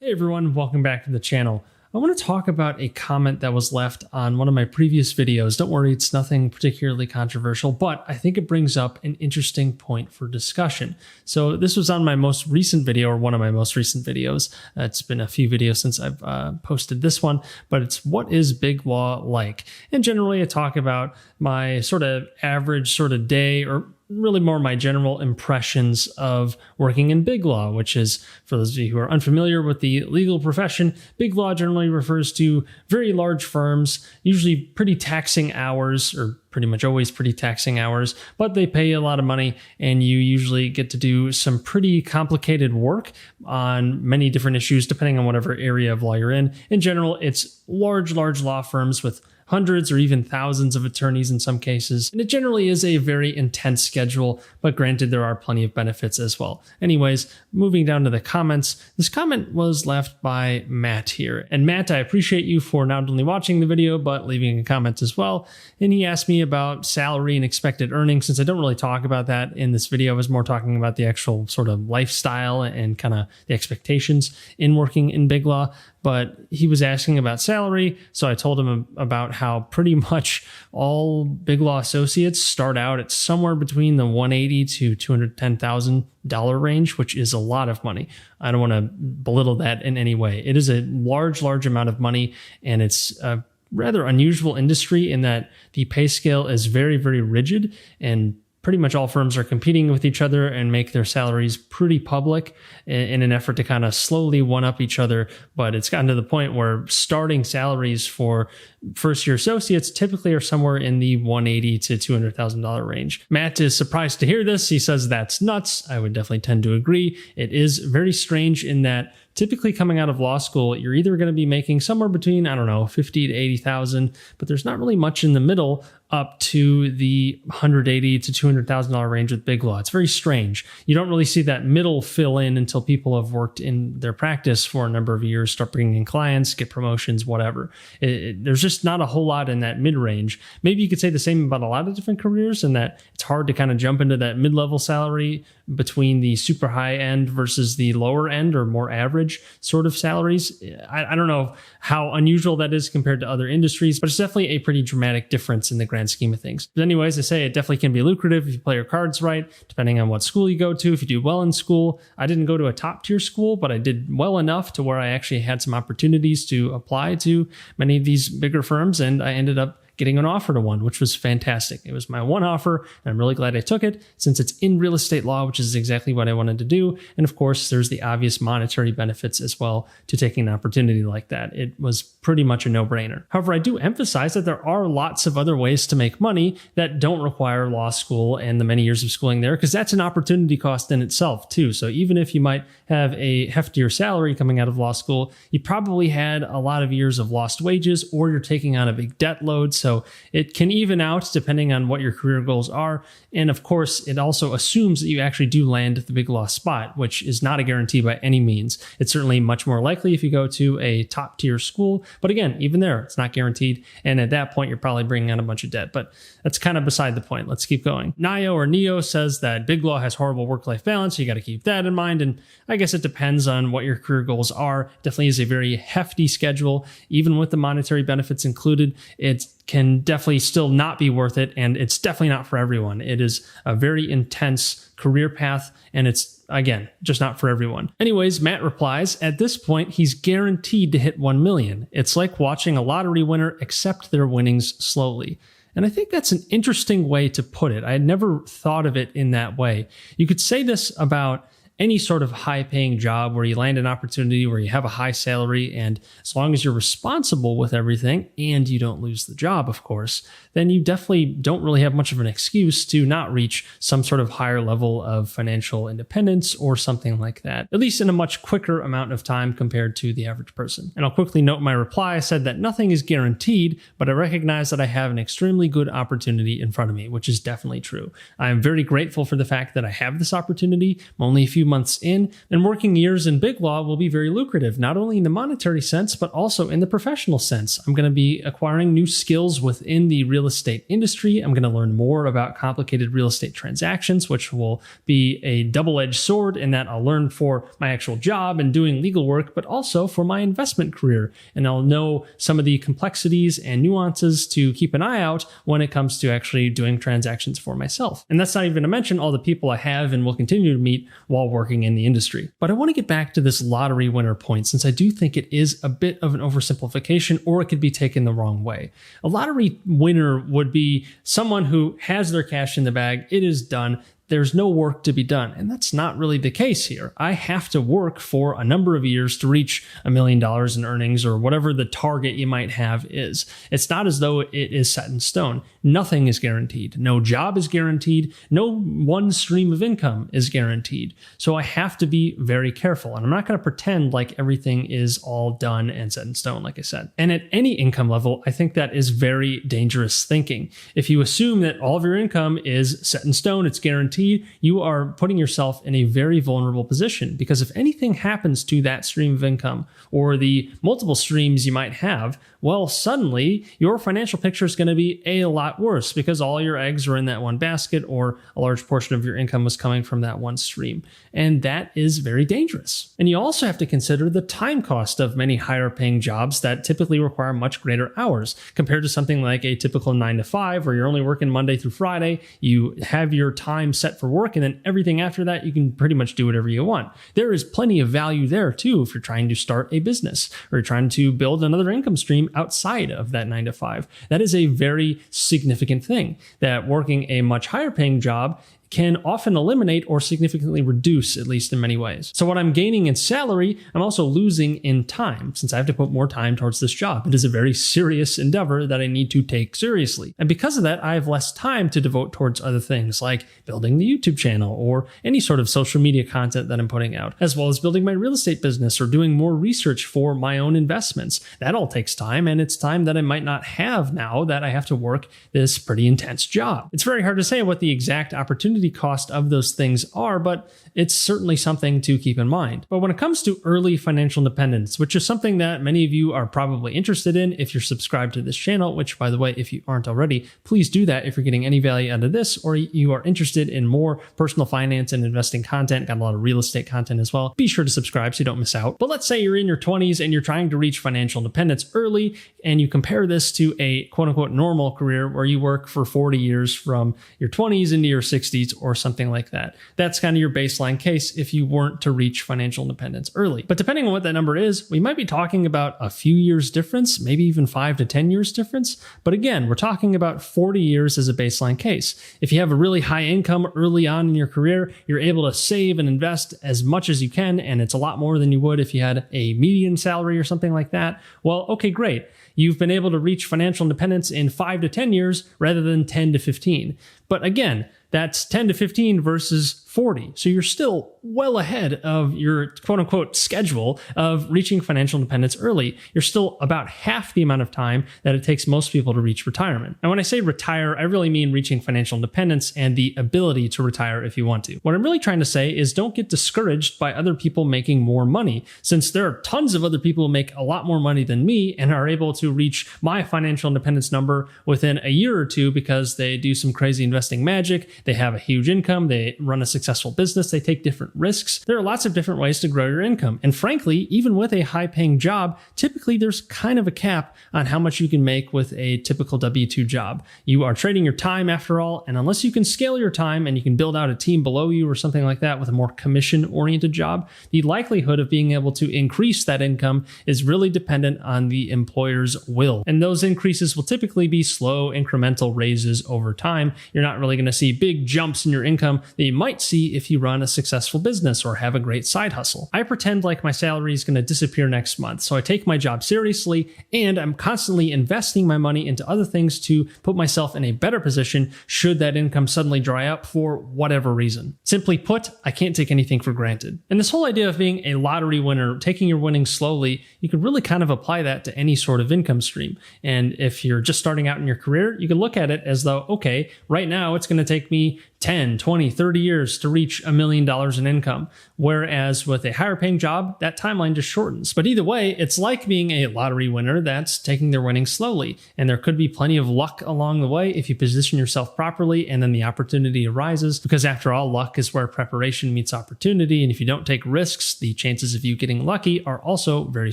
Hey everyone, welcome back to the channel. I want to talk about a comment that was left on one of my previous videos. Don't worry, it's nothing particularly controversial, but I think it brings up an interesting point for discussion. So this was on my most recent video, or one of my most recent videos. It's been a few videos since I've posted this one, but it's what is big law like? And generally I talk about my sort of average sort of day, or really more my general impressions of working in big law, which is, for those of you who are unfamiliar with the legal profession, big law generally refers to very large firms, usually pretty taxing hours, or pretty much always pretty taxing hours, but they pay a lot of money and you usually get to do some pretty complicated work on many different issues, depending on whatever area of law you're in. In general, it's large law firms with hundreds or even thousands of attorneys in some cases. And it generally is a very intense schedule, but granted, there are plenty of benefits as well. Anyways, moving down to the comments, this comment was left by Matt here. And Matt, I appreciate you for not only watching the video, but leaving a comment as well. And he asked me about salary and expected earnings. Since I don't really talk about that in this video, I was more talking about the actual sort of lifestyle and kind of the expectations in working in big law. But he was asking about salary, so I told him about how pretty much all big law associates start out at somewhere between the $180,000 to $210,000 range, which is a lot of money. I don't want to belittle that in any way. It is a large amount of money, and it's a rather unusual industry in that the pay scale is very rigid, and pretty much all firms are competing with each other and make their salaries pretty public in an effort to kind of slowly one-up each other. But it's gotten to the point where starting salaries for first-year associates typically are somewhere in the $180,000 to $200,000 range. Matt is surprised to hear this. He says that's nuts. I would definitely tend to agree. It is very strange in that typically coming out of law school, you're either going to be making somewhere between, I don't know, $50,000 to $80,000, but there's not really much in the middle up to the $180,000 to $200,000 range with big law. It's very strange. You don't really see that middle fill in until people have worked in their practice for a number of years, start bringing in clients, get promotions, whatever. There's just not a whole lot in that mid-range. Maybe you could say the same about a lot of different careers, in that it's hard to kind of jump into that mid-level salary between the super high end versus the lower end or more average sort of salaries. I don't know how unusual that is compared to other industries, but it's definitely a pretty dramatic difference in the grand scheme of things. But anyways, I say it definitely can be lucrative if you play your cards right, depending on what school you go to. If you do well in school, I didn't go to a top tier school, but I did well enough to where I actually had some opportunities to apply to many of these bigger firms, and I ended up getting an offer to one, which was fantastic. It was my one offer, and I'm really glad I took it, since it's in real estate law, which is exactly what I wanted to do. And of course, there's the obvious monetary benefits as well to taking an opportunity like that. It was pretty much a no-brainer. However, I do emphasize that there are lots of other ways to make money that don't require law school and the many years of schooling there, because that's an opportunity cost in itself too. So even if you might have a heftier salary coming out of law school, you probably had a lot of years of lost wages, or you're taking on a big debt load. So it can even out depending on what your career goals are. And of course, it also assumes that you actually do land the big law spot, which is not a guarantee by any means. It's certainly much more likely if you go to a top tier school. But again, even there, it's not guaranteed. And at that point, you're probably bringing on a bunch of debt. But that's kind of beside the point. Let's keep going. Neo says that big law has horrible work-life balance. So you got to keep that in mind. And I guess it depends on what your career goals are. Definitely is a very hefty schedule. Even with the monetary benefits included, it can definitely still not be worth it. And it's definitely not for everyone. It is a very intense career path, and it's, again, just not for everyone. Anyways, Matt replies, at this point, he's guaranteed to hit 1 million. It's like watching a lottery winner accept their winnings slowly. And I think that's an interesting way to put it. I had never thought of it in that way. You could say this about any sort of high-paying job where you land an opportunity where you have a high salary, and as long as you're responsible with everything and you don't lose the job, of course, then you definitely don't really have much of an excuse to not reach some sort of higher level of financial independence or something like that, at least in a much quicker amount of time compared to the average person. And I'll quickly note my reply. I said that nothing is guaranteed, but I recognize that I have an extremely good opportunity in front of me, which is definitely true. I am very grateful for the fact that I have this opportunity. I'm only a few few months in, then working years in big law will be very lucrative, not only in the monetary sense, but also in the professional sense. I'm going to be acquiring new skills within the real estate industry. I'm going to learn more about complicated real estate transactions, which will be a double-edged sword in that I'll learn for my actual job and doing legal work, but also for my investment career. And I'll know some of the complexities and nuances to keep an eye out when it comes to actually doing transactions for myself. And that's not even to mention all the people I have and will continue to meet while working in the industry. But I want to get back to this lottery winner point, since I do think it is a bit of an oversimplification, or it could be taken the wrong way. A lottery winner would be someone who has their cash in the bag, it is done, there's no work to be done. And that's not really the case here. I have to work for a number of years to reach $1 million in earnings, or whatever the target you might have is. It's not as though it is set in stone. Nothing is guaranteed. No job is guaranteed. No one stream of income is guaranteed. So I have to be very careful. And I'm not going to pretend like everything is all done and set in stone, like I said. And at any income level, I think that is very dangerous thinking. If you assume that all of your income is set in stone, it's guaranteed, you are putting yourself in a very vulnerable position, because if anything happens to that stream of income or the multiple streams you might have, well, suddenly your financial picture is going to be a lot worse, because all your eggs are in that one basket, or a large portion of your income was coming from that one stream. And that is very dangerous. And you also have to consider the time cost of many higher paying jobs that typically require much greater hours compared to something like a typical 9-to-5, where you're only working Monday through Friday. You have your time set for work, and then everything after that, you can pretty much do whatever you want. There is plenty of value there too if you're trying to start a business or you're trying to build another income stream outside of that 9-to-5. That is a very significant thing, that working a much higher paying job can often eliminate or significantly reduce, at least in many ways. So what I'm gaining in salary, I'm also losing in time, since I have to put more time towards this job. It is a very serious endeavor that I need to take seriously. And because of that, I have less time to devote towards other things like building the YouTube channel or any sort of social media content that I'm putting out, as well as building my real estate business or doing more research for my own investments. That all takes time, and it's time that I might not have now that I have to work this pretty intense job. It's very hard to say what the exact opportunity cost of those things are, but it's certainly something to keep in mind. But when it comes to early financial independence, which is something that many of you are probably interested in if you're subscribed to this channel, which, by the way, if you aren't already, please do that if you're getting any value out of this, or you are interested in more personal finance and investing content, got a lot of real estate content as well. Be sure to subscribe so you don't miss out. But let's say you're in your 20s and you're trying to reach financial independence early, and you compare this to a quote unquote normal career where you work for 40 years from your 20s into your 60s or something like that. That's kind of your baseline case if you weren't to reach financial independence early. But depending on what that number is, we might be talking about a few years difference, maybe even 5 to 10 years difference. But again, we're talking about 40 years as a baseline case. If you have a really high income early on in your career, you're able to save and invest as much as you can, and it's a lot more than you would if you had a median salary or something like that. Well, okay, great. You've been able to reach financial independence in 5 to 10 years rather than 10 to 15. But again, that's 10 to 15 versus 40. So you're still well ahead of your quote unquote schedule of reaching financial independence early. You're still about half the amount of time that it takes most people to reach retirement. And when I say retire, I really mean reaching financial independence and the ability to retire if you want to. What I'm really trying to say is don't get discouraged by other people making more money, since there are tons of other people who make a lot more money than me and are able to reach my financial independence number within a year or two because they do some crazy investing magic. They have a huge income. They run a successful business. They take different risks. There are lots of different ways to grow your income. And frankly, even with a high paying job, typically there's kind of a cap on how much you can make with a typical W-2 job. You are trading your time after all. And unless you can scale your time and you can build out a team below you or something like that with a more commission oriented job, the likelihood of being able to increase that income is really dependent on the employer's will. And those increases will typically be slow incremental raises over time. You're not really going to see big jumps in your income that you might see if you run a successful business or have a great side hustle. I pretend like my salary is going to disappear next month, so I take my job seriously and I'm constantly investing my money into other things to put myself in a better position should that income suddenly dry up for whatever reason. Simply put, I can't take anything for granted. And this whole idea of being a lottery winner, taking your winnings slowly, you could really kind of apply that to any sort of income stream. And if you're just starting out in your career, you can look at it as though, okay, right now it's going to take me 10, 20, 30 years to reach $1 million in income. Whereas with a higher paying job, that timeline just shortens. But either way, it's like being a lottery winner that's taking their winnings slowly. And there could be plenty of luck along the way if you position yourself properly and then the opportunity arises. Because after all, luck is where preparation meets opportunity. And if you don't take risks, the chances of you getting lucky are also very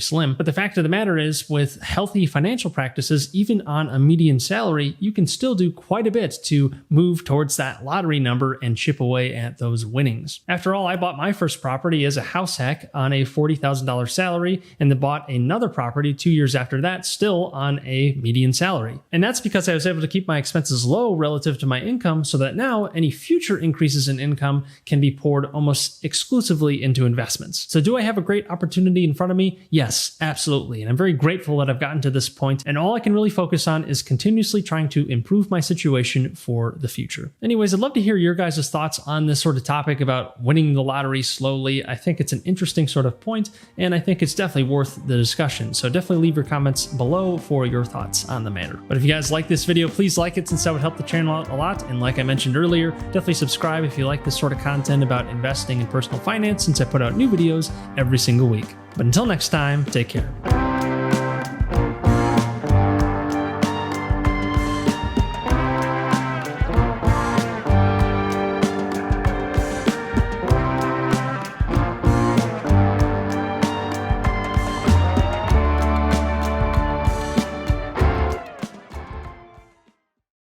slim. But the fact of the matter is, with healthy financial practices, even on a median salary, you can still do quite a bit to move towards that lottery number and chip away at those winnings. After all, I bought my first property as a house hack on a $40,000 salary and then bought another property 2 years after that, still on a median salary. And that's because I was able to keep my expenses low relative to my income so that now any future increases in income can be poured almost exclusively into investments. So do I have a great opportunity in front of me? Yes, absolutely. And I'm very grateful that I've gotten to this point, and all I can really focus on is continuously trying to improve my situation for the future. Anyways, I'd love to hear your guys' thoughts on this sort of topic about winning the lottery slowly. I think it's an interesting sort of point, and I think it's definitely worth the discussion. So definitely leave your comments below for your thoughts on the matter. But if you guys like this video, please like it, since that would help the channel out a lot. And like I mentioned earlier, definitely subscribe if you like this sort of content about investing in personal finance, since I put out new videos every single week. But until next time, take care.